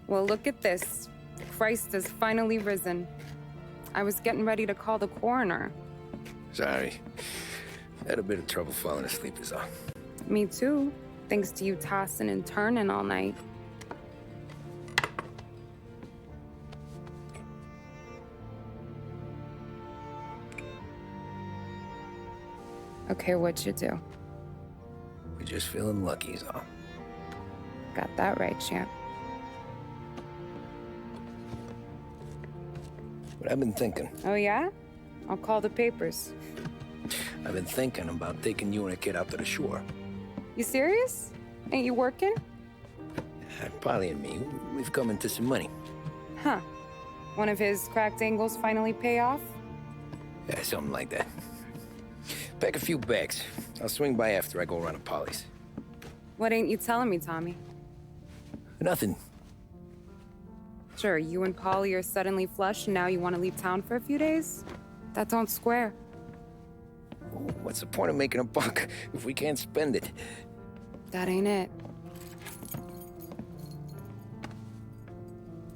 Well, look at this. Christ has finally risen. I was getting ready to call the coroner. Sorry. Had a bit of trouble falling asleep is all. Me too, thanks to you tossing and turning all night. Okay, what'd you do? We're just feeling lucky is all. Got that right, champ. But I've been thinking. Oh, yeah? I'll call the papers. I've been thinking about taking you and a kid out to the shore. You serious? Ain't you working? Polly and me, we've come into some money. Huh. One of his cracked angles finally pay off? Yeah, something like that. Pack a few bags. I'll swing by after I go around to Polly's. What ain't you telling me, Tommy? Nothing. Sure, you and Polly are suddenly flush and now you want to leave town for a few days? That don't square. What's the point of making a buck if we can't spend it? That ain't it.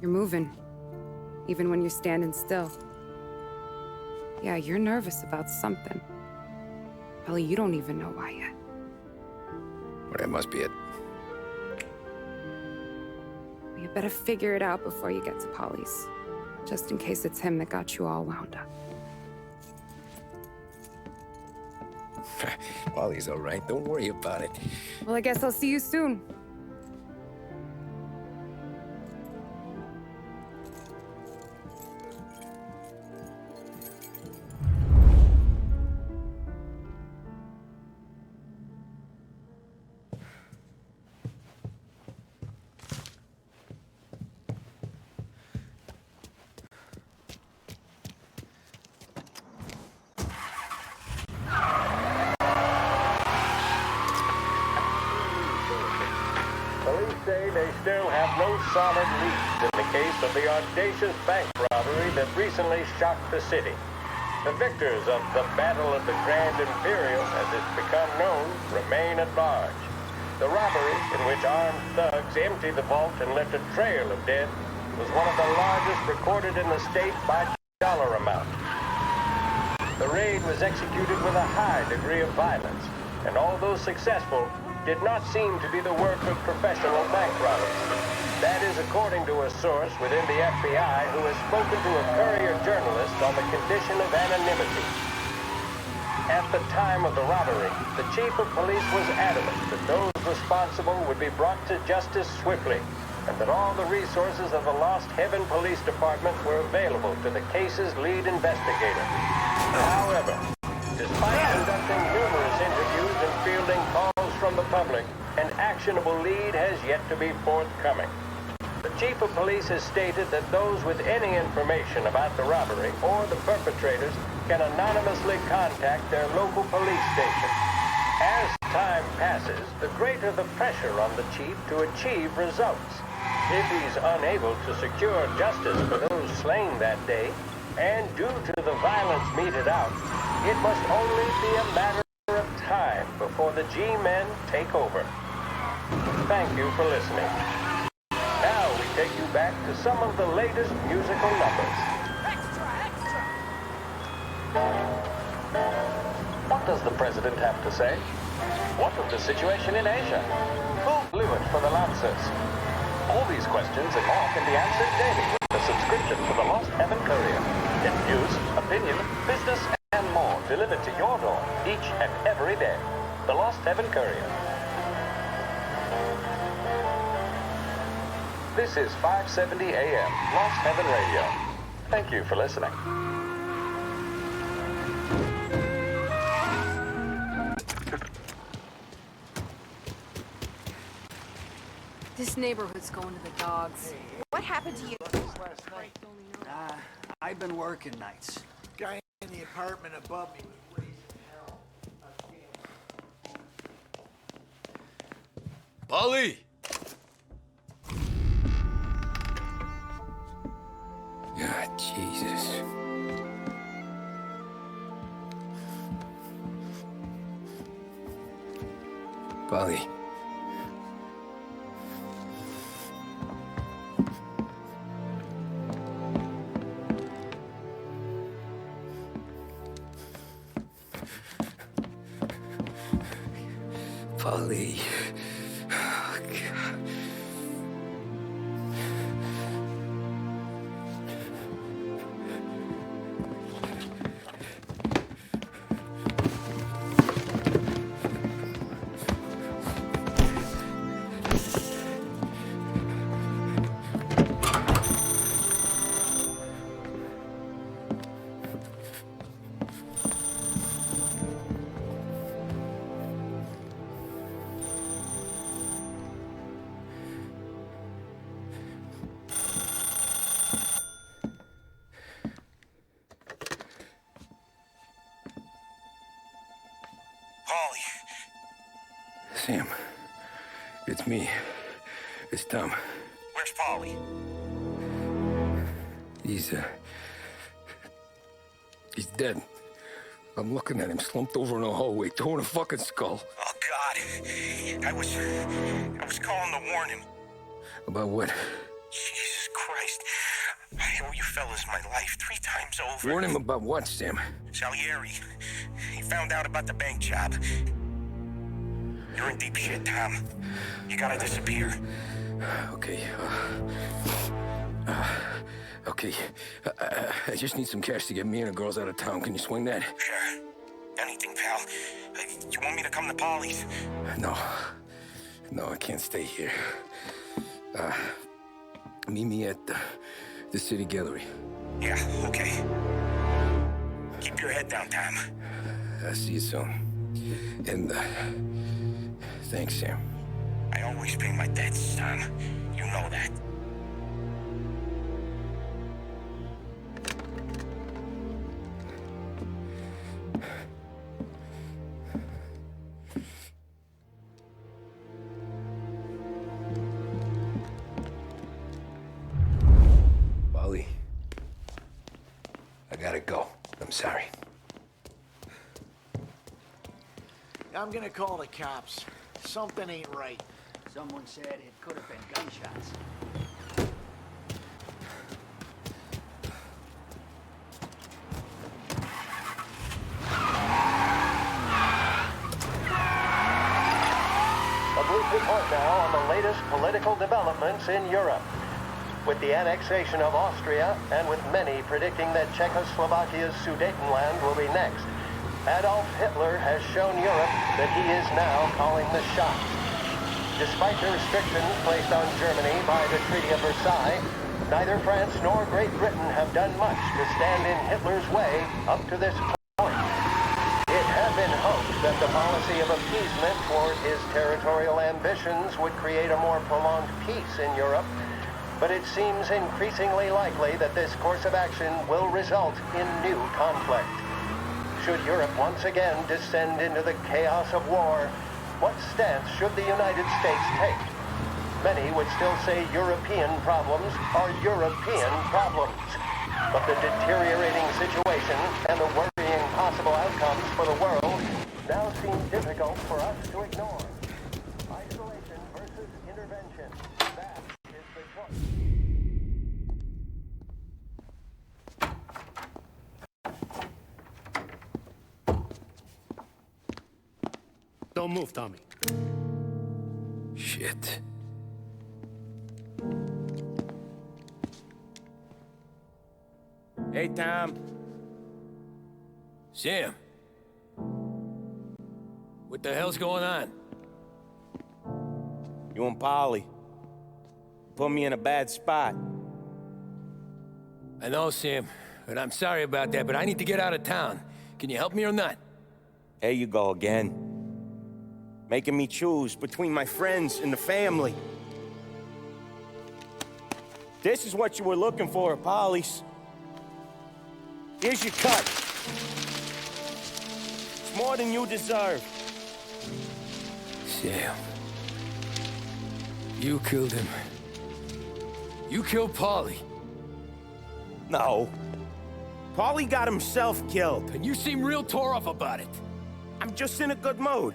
You're moving, even when you're standing still. Yeah, you're nervous about something. Probably you don't even know why yet. Well, that must be it. You better figure it out before you get to Polly's, just in case it's him that got you all wound up. Polly's all right. Don't worry about it. Well, I guess I'll see you soon. Police say they still have no solid leads in the case of the audacious bank robbery that recently shocked the city. The victors of the Battle of the Grand Imperial, as it's become known, remain at large. The robbery, in which armed thugs emptied the vault and left a trail of dead, was one of the largest recorded in the state by dollar amount. The raid was executed with a high degree of violence, and although successful, did not seem to be the work of professional bank robbers. That is according to a source within the FBI who has spoken to a Courier journalist on the condition of anonymity. At the time of the robbery, the chief of police was adamant that those responsible would be brought to justice swiftly, and that all the resources of the Lost Heaven Police Department were available to the case's lead investigator. However, despite conducting numerous interviews and fielding calls from the public, an actionable lead has yet to be forthcoming. The chief of police has stated that those with any information about the robbery or the perpetrators can anonymously contact their local police station. As time passes, the greater the pressure on the chief to achieve results. If he's unable to secure justice for those slain that day, and due to the violence meted out, it must only be a matter of time before the G-men take over. Thank you for listening. Now we take you back to some of the latest musical numbers. Extra, extra! What does the president have to say? What of the situation in Asia? Who blew it for the Lancers? All these questions and more can be answered daily with a subscription to the Lost Heaven Courier. Get news, opinion, business, and more delivered to your door each and every day. The Lost Heaven Courier. This is 570 AM, Lost Heaven Radio. Thank you for listening. This neighborhood's going to the dogs. What happened to you? I've been working nights. Guy in the apartment above me was raising hell. Polly! God, Jesus. Polly. Polly. Oh, God. Polly. Sam, it's me. It's Tom. Where's Polly? He's dead. I'm looking at him slumped over in a hallway, torn a fucking skull. Oh, God. I was calling to warn him. About what? Jesus Christ. I owe you fellas my life 3 times over. Warn him about what, Sam? Salieri. He found out about the bank job. You're in deep shit, Tom. You gotta disappear. Okay. Okay. I just need some cash to get me and the girls out of town. Can you swing that? Sure. Anything, pal. You want me to come to Polly's? No. No, I can't stay here. Meet me at the city gallery. Yeah, okay. Keep your head down, Tom. I'll see you soon. And, thanks, Sam. I always pay my debts, Tom. You know that. Polly, I gotta go. I'm sorry. I'm gonna call the cops. Something ain't right. Someone said it could have been gunshots. A brief report now on the latest political developments in Europe. With the annexation of Austria, and with many predicting that Czechoslovakia's Sudetenland will be next, Adolf Hitler has shown Europe that he is now calling the shots. Despite the restrictions placed on Germany by the Treaty of Versailles, neither France nor Great Britain have done much to stand in Hitler's way up to this point. It had been hoped that the policy of appeasement toward his territorial ambitions would create a more prolonged peace in Europe, but it seems increasingly likely that this course of action will result in new conflict. Should Europe once again descend into the chaos of war, what stance should the United States take? Many would still say European problems are European problems. But the deteriorating situation and the worrying possible outcomes for the world now seem difficult for us to ignore. Isolation versus intervention. That is the choice. Don't move, Tommy. Shit. Hey, Tom. Sam. What the hell's going on? You and Polly put me in a bad spot. I know, Sam, and I'm sorry about that, but I need to get out of town. Can you help me or not? There you go again. Making me choose between my friends and the family. This is what you were looking for at Polly's. Here's your cut. It's more than you deserve. Sam. You killed him. You killed Paulie. No. Paulie got himself killed. And you seem real tore up about it. I'm just in a good mood.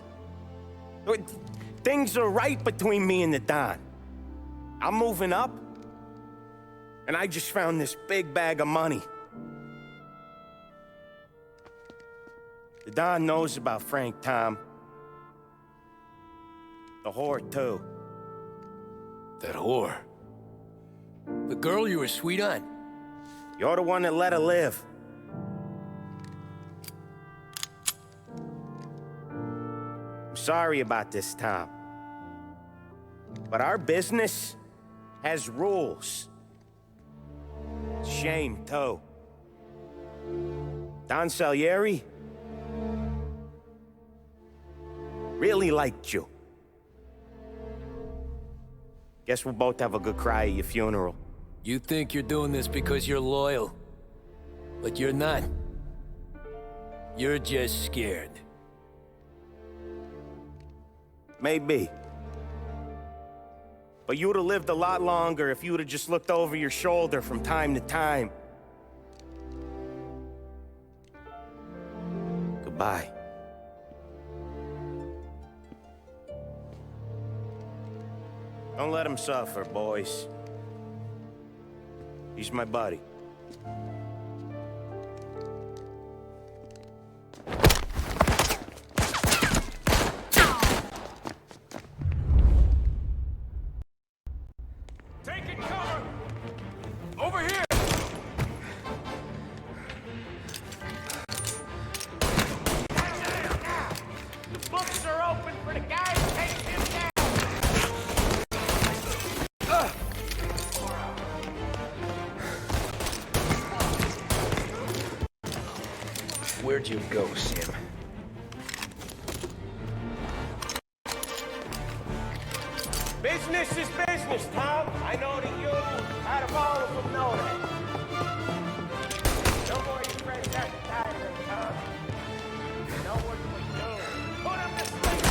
Things are right between me and the Don. I'm moving up, and I just found this big bag of money. The Don knows about Frank, Tom. The whore, too. That whore? The girl you were sweet on? You're the one that let her live. I'm sorry about this, Tom. But our business has rules. Shame, too. Don Salieri really liked you. Guess we'll both have a good cry at your funeral. You think you're doing this because you're loyal, but you're not. You're just scared. Maybe. But you would have lived a lot longer if you would have just looked over your shoulder from time to time. Goodbye. Don't let him suffer, boys. He's my buddy. Taking cover! Over here! The books are open for the guy who takes him down! Where'd you go, Sam? Business is business, Tom. I know that you, out of all of them, know that. No more your friends have to die today, Tom. Now what do we do? Put him to sleep!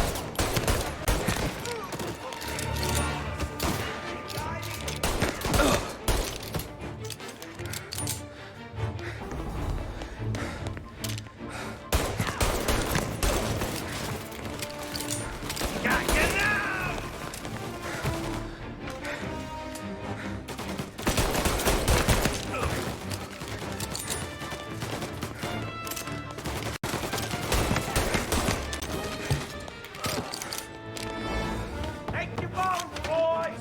Take your bones, boys!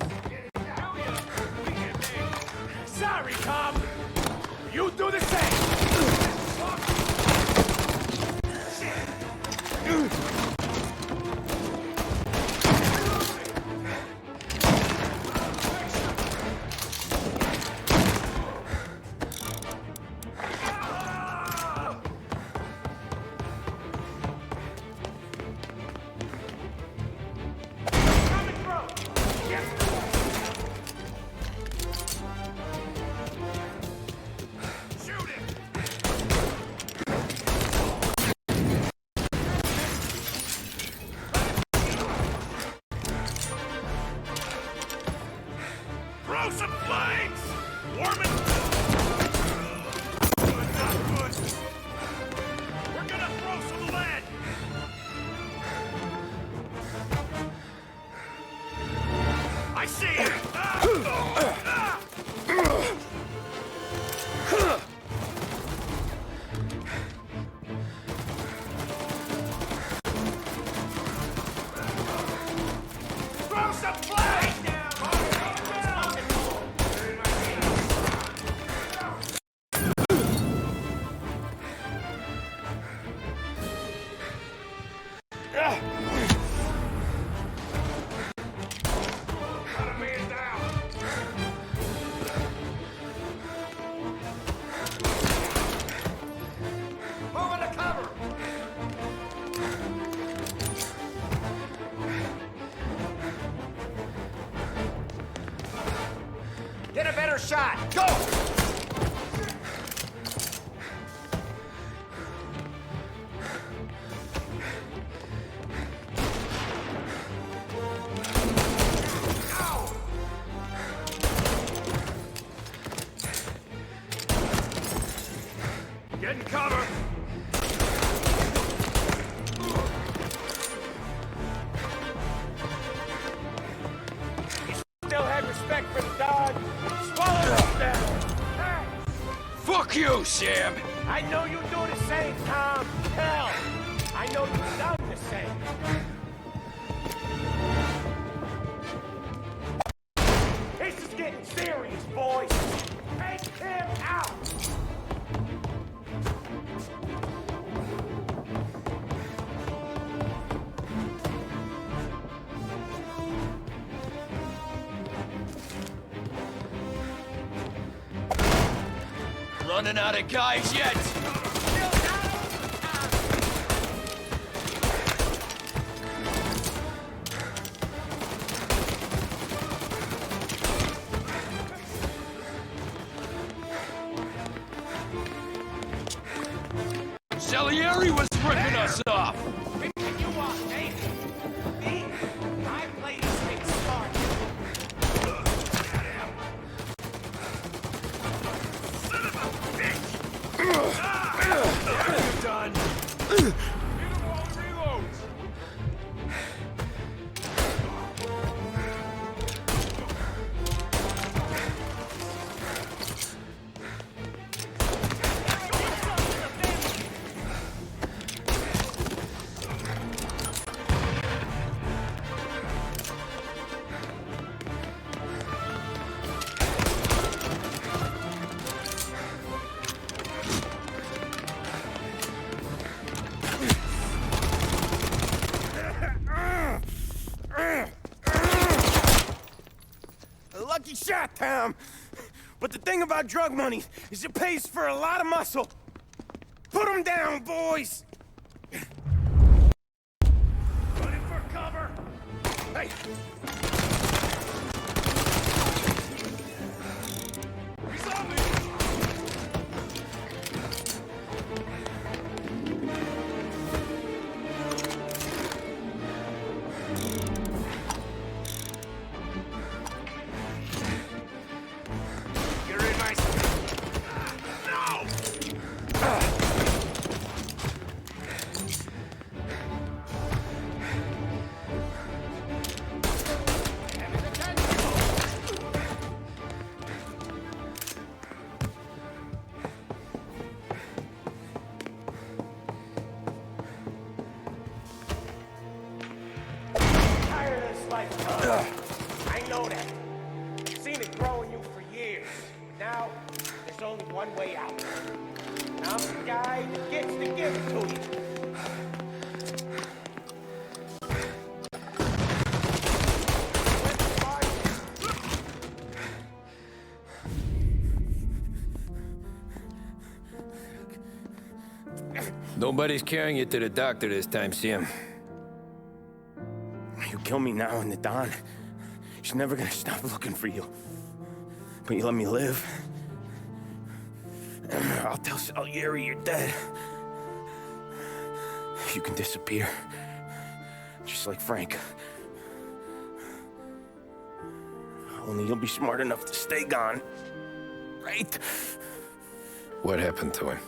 Sorry, Tom! You do the same! Coming through! Yes! Shoot him! Throw some flames! Warm it! Good, not good. We're gonna throw some lead! I see it! Throw some flames down! Got a man down! Moving to cover! Get a better shot! Go! Get in cover! Still had respect for the dog. Swallow him down! Fuck you, Sam! I know you do the same, Tom. Hell, Running out of guys yet? Salieri was ripping us off! Ripping you off, eh? Me? I play these things smart. Son of a bitch! Done. Hit him while he reloads. Lucky shot, Tom. But the thing about drug money is it pays for a lot of muscle. Put him down, boys! Running for cover. Hey! He's on me. You're in my... No! Tired of this life, Tom. I know that. I've seen it grow in you for years. Now, there's only one way out. And I'm the guy that gets to give it to you. Nobody's carrying you to the doctor this time, Sam. You kill me now in the dawn. She's never gonna stop looking for you. But you let me live. I'll tell Salieri you're dead. You can disappear. Just like Frank. Only you'll be smart enough to stay gone. Right? What happened to him?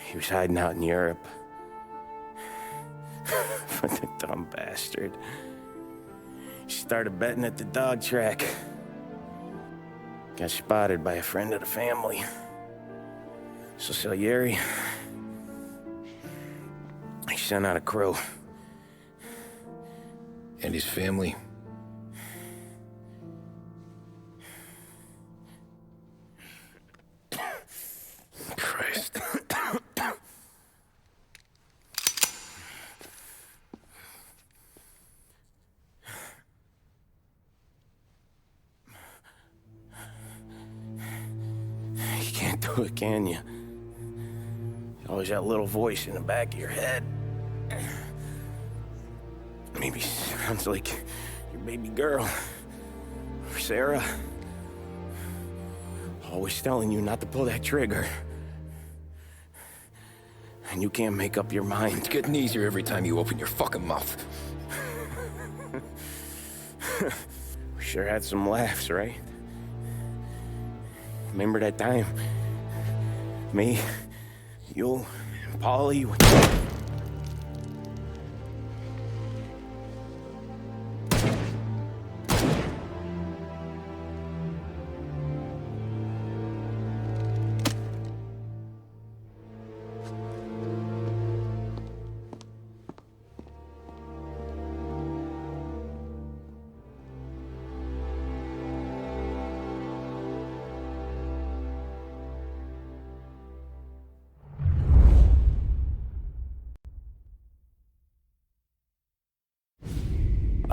He was hiding out in Europe. But the dumb bastard. He started betting at the dog track. Got spotted by a friend of the family. So Salieri, he sent out a crew. And his family? Christ. You can't do it, can you? Always that little voice in the back of your head. Maybe sounds like your baby girl. Or Sarah. Always telling you not to pull that trigger. And you can't make up your mind. It's getting easier every time you open your fucking mouth. We sure had some laughs, right? Remember that time? Me, you, and Polly.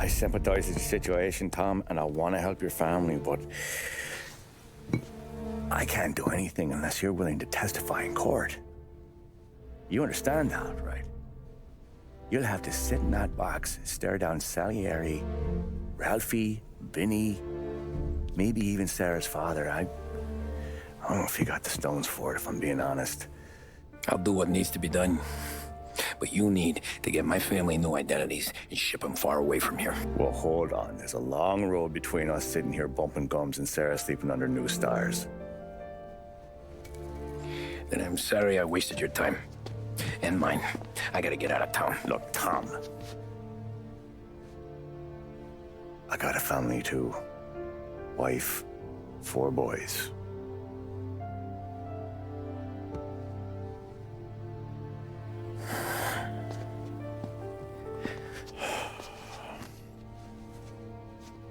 sympathize with the situation, Tom, and I want to help your family, but I can't do anything unless you're willing to testify in court. You understand that, right? You'll have to sit in that box, stare down Salieri, Ralphie, Vinny, maybe even Sarah's father. I don't know if you got the stones for it, if I'm being honest. I'll do what needs to be done. But you need to get my family new identities and ship them far away from here. Well, hold on. There's a long road between us sitting here bumping gums and Sarah sleeping under new stars. Then I'm sorry I wasted your time. And mine. I gotta get out of town. Look, Tom. I got a family too. Wife, 4 boys.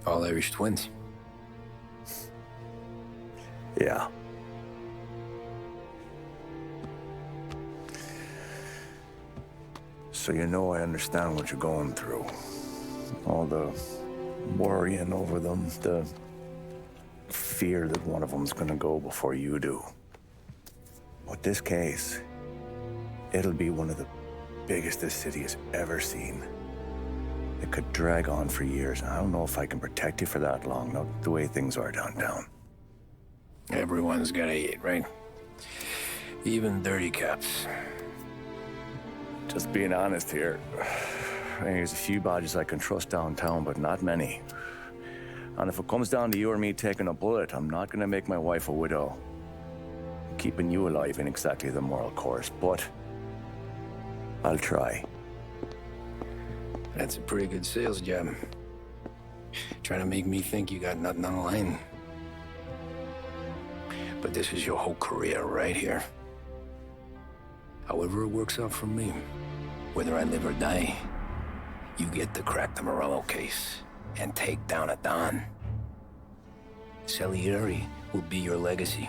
All Irish twins. Yeah. So you know I understand what you're going through. All the worrying over them, the fear that one of them's gonna go before you do. But this case, it'll be one of the biggest this city has ever seen. It could drag on for years, and I don't know if I can protect you for that long, not the way things are downtown. Everyone's gotta eat, right? Even dirty cops. Just being honest here, there's a few badges I can trust downtown, but not many. And if it comes down to you or me taking a bullet, I'm not gonna make my wife a widow. Keeping you alive ain't exactly the moral course, but I'll try. That's a pretty good sales job. Trying to make me think you got nothing on the line. But this is your whole career right here. However it works out for me, whether I live or die, you get to crack the Morello case and take down a Don. Salieri will be your legacy.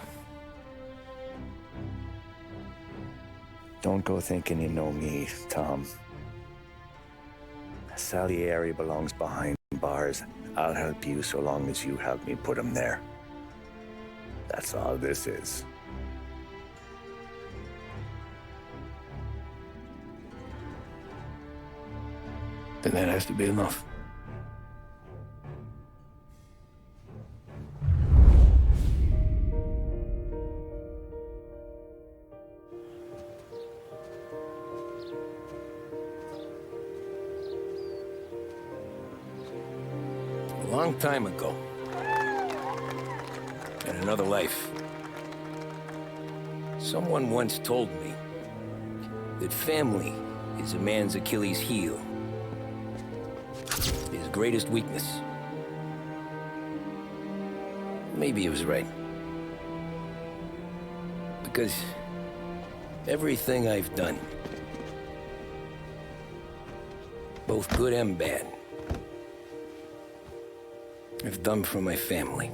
Don't go thinking you know me, Tom. Salieri belongs behind bars. I'll help you so long as you help me put him there. That's all this is. Then that has to be enough. A long time ago, in another life, someone once told me that family is a man's Achilles heel, his greatest weakness. Maybe he was right. Because everything I've done, both good and bad, I've done for my family.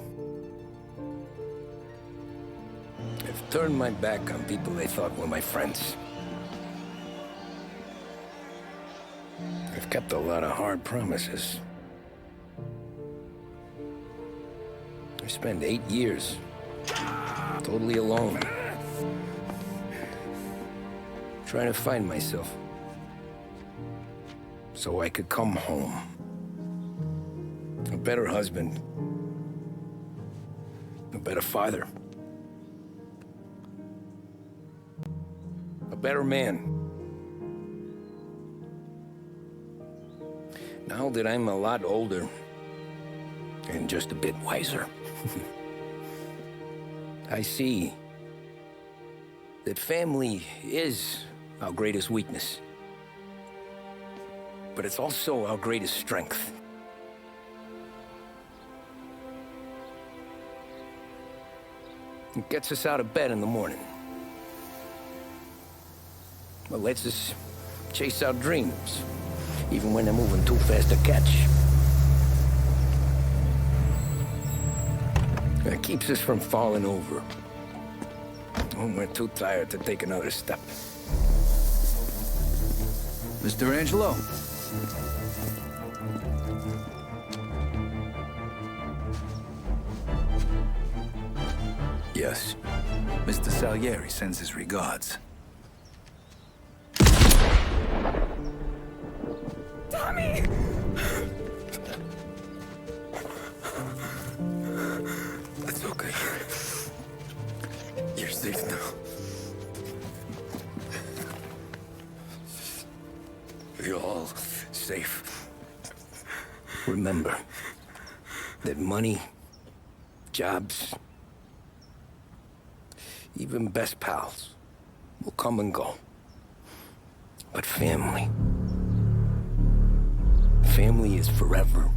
I've turned my back on people they thought were my friends. I've kept a lot of hard promises. I spent 8 years totally alone, trying to find myself so I could come home. A better husband, a better father, a better man. Now that I'm a lot older and just a bit wiser, I see that family is our greatest weakness, but it's also our greatest strength. It gets us out of bed in the morning. It lets us chase our dreams, even when they're moving too fast to catch. It keeps us from falling over when we're too tired to take another step. Mr. Angelo. Yes. Mr. Salieri sends his regards. Tommy! It's okay. You're safe now. You're all safe. Remember that money, jobs, even best pals will come and go. But family is forever.